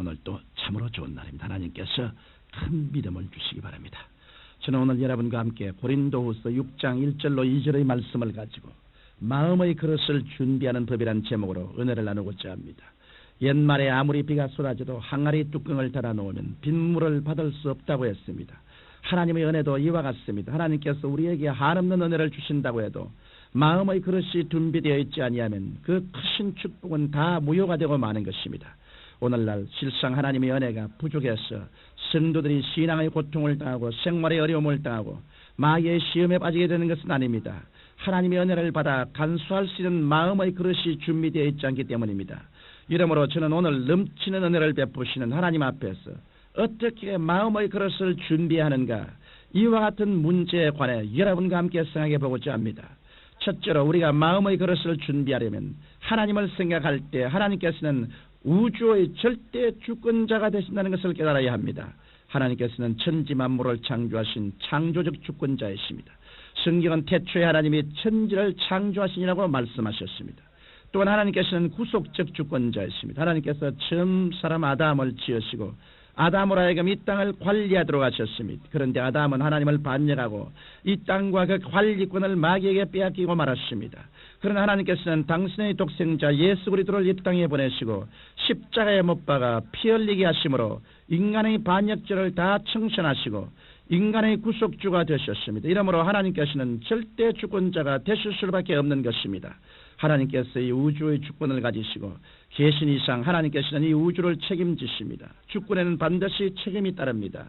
오늘 또 참으로 좋은 날입니다. 하나님께서 큰 믿음을 주시기 바랍니다. 저는 오늘 여러분과 함께 고린도후서 6장 1절로 2절의 말씀을 가지고 마음의 그릇을 준비하는 법이란 제목으로 은혜를 나누고자 합니다. 옛말에 아무리 비가 쏟아져도 항아리 뚜껑을 달아놓으면 빗물을 받을 수 없다고 했습니다. 하나님의 은혜도 이와 같습니다. 하나님께서 우리에게 한없는 은혜를 주신다고 해도 마음의 그릇이 준비되어 있지 아니하면 그 크신 축복은 다 무효가 되고 마는 것입니다. 오늘날 실상 하나님의 은혜가 부족해서 성도들이 신앙의 고통을 당하고 생활의 어려움을 당하고 마귀의 시험에 빠지게 되는 것은 아닙니다. 하나님의 은혜를 받아 간수할 수 있는 마음의 그릇이 준비되어 있지 않기 때문입니다. 이러므로 저는 오늘 넘치는 은혜를 베푸시는 하나님 앞에서 어떻게 마음의 그릇을 준비하는가, 이와 같은 문제에 관해 여러분과 함께 생각해 보고자 합니다. 첫째로 우리가 마음의 그릇을 준비하려면 하나님을 생각할 때 하나님께서는 우주의 절대 주권자가 되신다는 것을 깨달아야 합니다. 하나님께서는 천지 만물을 창조하신 창조적 주권자이십니다. 성경은 태초에 하나님이 천지를 창조하시니라고 말씀하셨습니다. 또한 하나님께서는 구속적 주권자이십니다. 하나님께서 처음 사람 아담을 지으시고 아담으로 하여금 이 땅을 관리하도록 하셨습니다. 그런데 아담은 하나님을 반역하고 이 땅과 그 관리권을 마귀에게 빼앗기고 말았습니다. 그러나 하나님께서는 당신의 독생자 예수 그리스도를 이 땅에 보내시고 십자가에 못 박아 피 흘리게 하심으로 인간의 반역죄를 다 청산하시고 인간의 구속주가 되셨습니다. 이러므로 하나님께서는 절대 주권자가 되실 수밖에 없는 것입니다. 하나님께서 이 우주의 주권을 가지시고 계신 이상 하나님께서는 이 우주를 책임지십니다. 주권에는 반드시 책임이 따릅니다.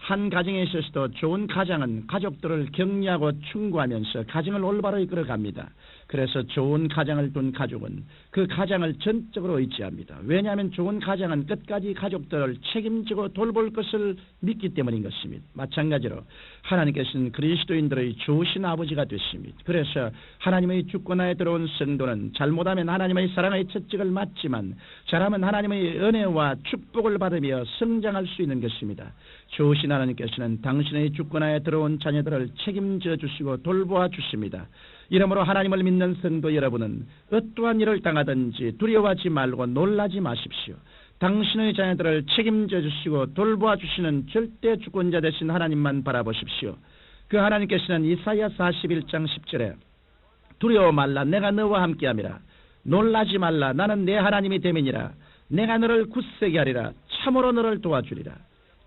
한 가정에 있어서도 좋은 가장은 가족들을 격려하고 충고하면서 가정을 올바로 이끌어갑니다. 그래서 좋은 가장을 둔 가족은 그 가장을 전적으로 의지합니다. 왜냐하면 좋은 가장은 끝까지 가족들을 책임지고 돌볼 것을 믿기 때문인 것입니다. 마찬가지로 하나님께서는 그리스도인들의 좋으신 아버지가 되십니다. 그래서 하나님의 주권하에 들어온 성도는 잘못하면 하나님의 사랑의 채찍을 맞지만 잘하면 하나님의 은혜와 축복을 받으며 성장할 수 있는 것입니다. 좋으신 하나님께서는 당신의 주권하에 들어온 자녀들을 책임져 주시고 돌보아 주십니다. 이러므로 하나님을 믿는 성도 여러분은 어떠한 일을 당하든지 두려워하지 말고 놀라지 마십시오. 당신의 자녀들을 책임져 주시고 돌보아 주시는 절대 주권자 되신 하나님만 바라보십시오. 그 하나님께서는 이사야 41장 10절에 두려워 말라 내가 너와 함께함이라 놀라지 말라 나는 내 하나님이 됨이니라 내가 너를 굳세게 하리라 참으로 너를 도와주리라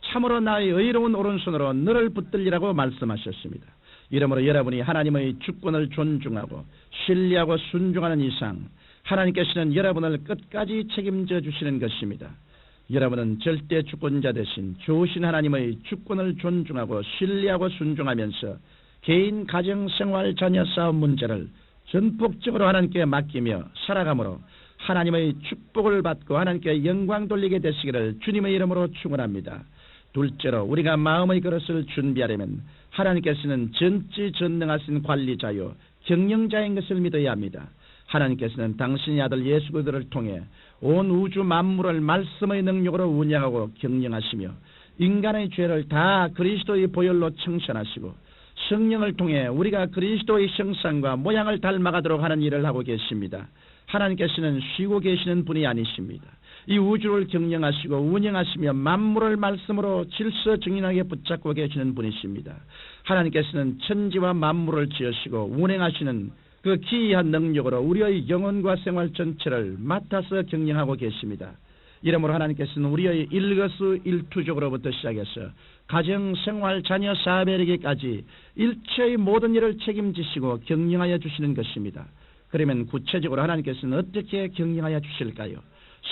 참으로 나의 의로운 오른손으로 너를 붙들리라고 말씀하셨습니다. 이러므로 여러분이 하나님의 주권을 존중하고 신뢰하고 순종하는 이상 하나님께서는 여러분을 끝까지 책임져 주시는 것입니다. 여러분은 절대 주권자 대신 좋으신 하나님의 주권을 존중하고 신뢰하고 순종하면서 개인, 가정, 생활, 자녀 싸움 문제를 전폭적으로 하나님께 맡기며 살아감으로 하나님의 축복을 받고 하나님께 영광 돌리게 되시기를 주님의 이름으로 축원합니다. 둘째로 우리가 마음의 그릇을 준비하려면 하나님께서는 전지전능하신 관리자요 경영자인 것을 믿어야 합니다. 하나님께서는 당신의 아들 예수 그리스도를 통해 온 우주 만물을 말씀의 능력으로 운영하고 경영하시며 인간의 죄를 다 그리스도의 보혈로 청산하시고 성령을 통해 우리가 그리스도의 형상과 모양을 닮아가도록 하는 일을 하고 계십니다. 하나님께서는 쉬고 계시는 분이 아니십니다. 이 우주를 경영하시고 운영하시며 만물을 말씀으로 질서 정연하게 붙잡고 계시는 분이십니다. 하나님께서는 천지와 만물을 지으시고 운행하시는 그 기이한 능력으로 우리의 영혼과 생활 전체를 맡아서 경영하고 계십니다. 이러므로 하나님께서는 우리의 일거수일투족으로부터 시작해서 가정, 생활, 자녀, 사업에 이르기까지 일체의 모든 일을 책임지시고 경영하여 주시는 것입니다. 그러면 구체적으로 하나님께서는 어떻게 경영하여 주실까요?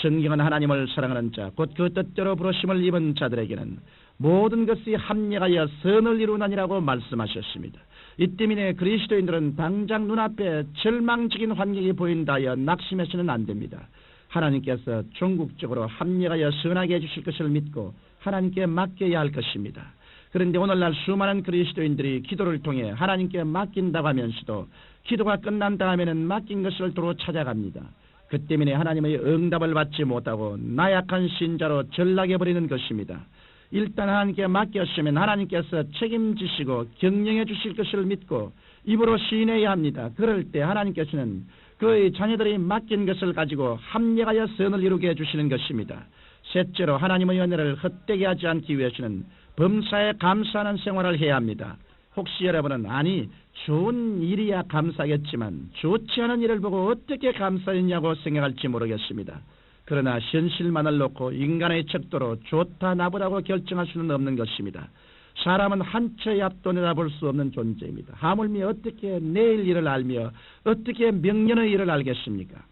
성경은 하나님을 사랑하는 자, 곧 그 뜻대로 부르심을 입은 자들에게는 모든 것이 합력하여 선을 이루나니라고 말씀하셨습니다. 이 때문에 그리스도인들은 당장 눈앞에 절망적인 환경이 보인다 하여 낙심해서는 안 됩니다. 하나님께서 종국적으로 합력하여 선하게 해주실 것을 믿고 하나님께 맡겨야 할 것입니다. 그런데 오늘날 수많은 그리스도인들이 기도를 통해 하나님께 맡긴다고 하면서도 기도가 끝난다 하면은 맡긴 것을 도로 찾아갑니다. 그 때문에 하나님의 응답을 받지 못하고 나약한 신자로 전락해버리는 것입니다. 일단 하나님께 맡겼으면 하나님께서 책임지시고 경영해 주실 것을 믿고 입으로 시인해야 합니다. 그럴 때 하나님께서는 그 그의 자녀들이 맡긴 것을 가지고 합력하여 선을 이루게 해주시는 것입니다. 셋째로 하나님의 은혜를 헛되게 하지 않기 위해서는 범사에 감사하는 생활을 해야 합니다. 혹시 여러분은 아니 좋은 일이야 감사하겠지만 좋지 않은 일을 보고 어떻게 감사했냐고 생각할지 모르겠습니다. 그러나 현실만을 놓고 인간의 척도로 좋다 나쁘다고 결정할 수는 없는 것입니다. 사람은 한 채의 앞도 내다볼 수 없는 존재입니다. 하물며 어떻게 내일 일을 알며 어떻게 명년의 일을 알겠습니까?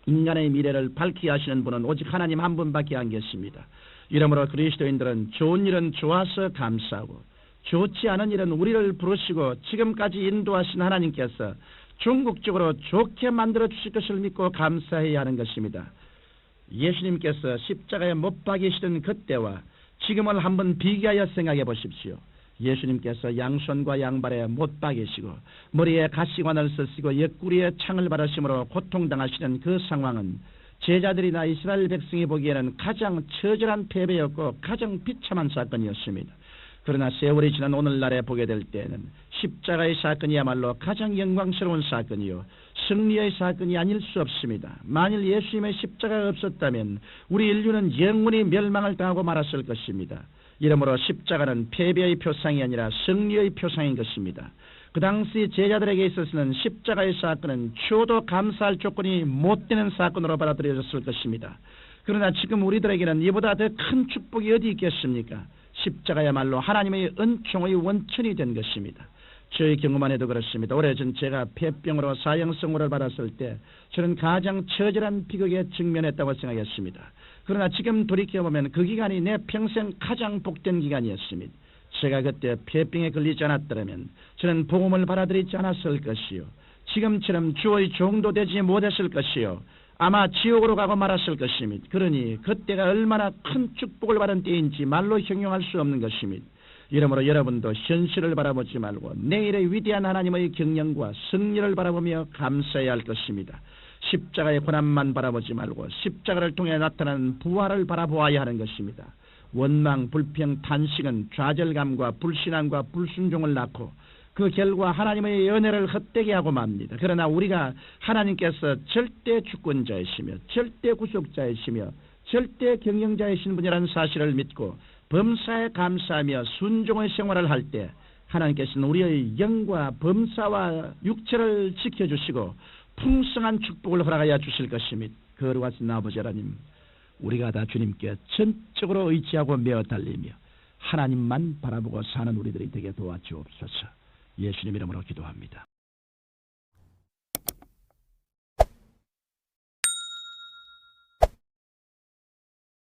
인간의 미래를 밝히게 하시는 분은 오직 하나님 한 분밖에 안 계십니다. 이러므로 그리스도인들은 좋은 일은 좋아서 감사하고 좋지 않은 일은 우리를 부르시고 지금까지 인도하신 하나님께서 궁극적으로 좋게 만들어 주실 것을 믿고 감사해야 하는 것입니다. 예수님께서 십자가에 못 박이시던 그때와 지금을 한번 비교하여 생각해 보십시오. 예수님께서 양손과 양발에 못 박이시고 머리에 가시관을 쓰시고 옆구리에 창을 바르심으로 고통당하시는 그 상황은 제자들이나 이스라엘 백성이 보기에는 가장 처절한 패배였고 가장 비참한 사건이었습니다. 그러나 세월이 지난 오늘날에 보게 될 때는 십자가의 사건이야말로 가장 영광스러운 사건이요 승리의 사건이 아닐 수 없습니다. 만일 예수님의 십자가가 없었다면 우리 인류는 영원히 멸망을 당하고 말았을 것입니다. 이러므로 십자가는 패배의 표상이 아니라 승리의 표상인 것입니다. 그 당시 제자들에게 있어서는 십자가의 사건은 추호도 감사할 조건이 못 되는 사건으로 받아들여졌을 것입니다. 그러나 지금 우리들에게는 이보다 더 큰 축복이 어디 있겠습니까? 십자가야말로 하나님의 은총의 원천이 된 것입니다. 저의 경우만 해도 그렇습니다. 오래전 제가 폐병으로 사형선고를 받았을 때 저는 가장 처절한 비극에 직면했다고 생각했습니다. 그러나 지금 돌이켜보면 그 기간이 내 평생 가장 복된 기간이었습니다. 제가 그때 폐병에 걸리지 않았더라면 저는 복음을 받아들이지 않았을 것이요 지금처럼 주의 종도 되지 못했을 것이요 아마 지옥으로 가고 말았을 것입니다. 그러니 그때가 얼마나 큰 축복을 받은 때인지 말로 형용할 수 없는 것입니다. 이러므로 여러분도 현실을 바라보지 말고 내일의 위대한 하나님의 경영과 승리를 바라보며 감사해야 할 것입니다. 십자가의 고난만 바라보지 말고 십자가를 통해 나타나는 부활을 바라보아야 하는 것입니다. 원망, 불평, 탄식은 좌절감과 불신앙과 불순종을 낳고 그 결과 하나님의 은혜를 헛되게 하고 맙니다. 그러나 우리가 하나님께서 절대 주권자이시며 절대 구속자이시며 절대 경영자이신 분이라는 사실을 믿고 범사에 감사하며 순종의 생활을 할 때 하나님께서는 우리의 영과 범사와 육체를 지켜주시고 풍성한 축복을 허락하여 주실 것입니다. 거룩하신 아버지 하나님, 우리가 다 주님께 전적으로 의지하고 매어 달리며 하나님만 바라보고 사는 우리들이 되게 도와주옵소서. 예수님 이름으로 기도합니다.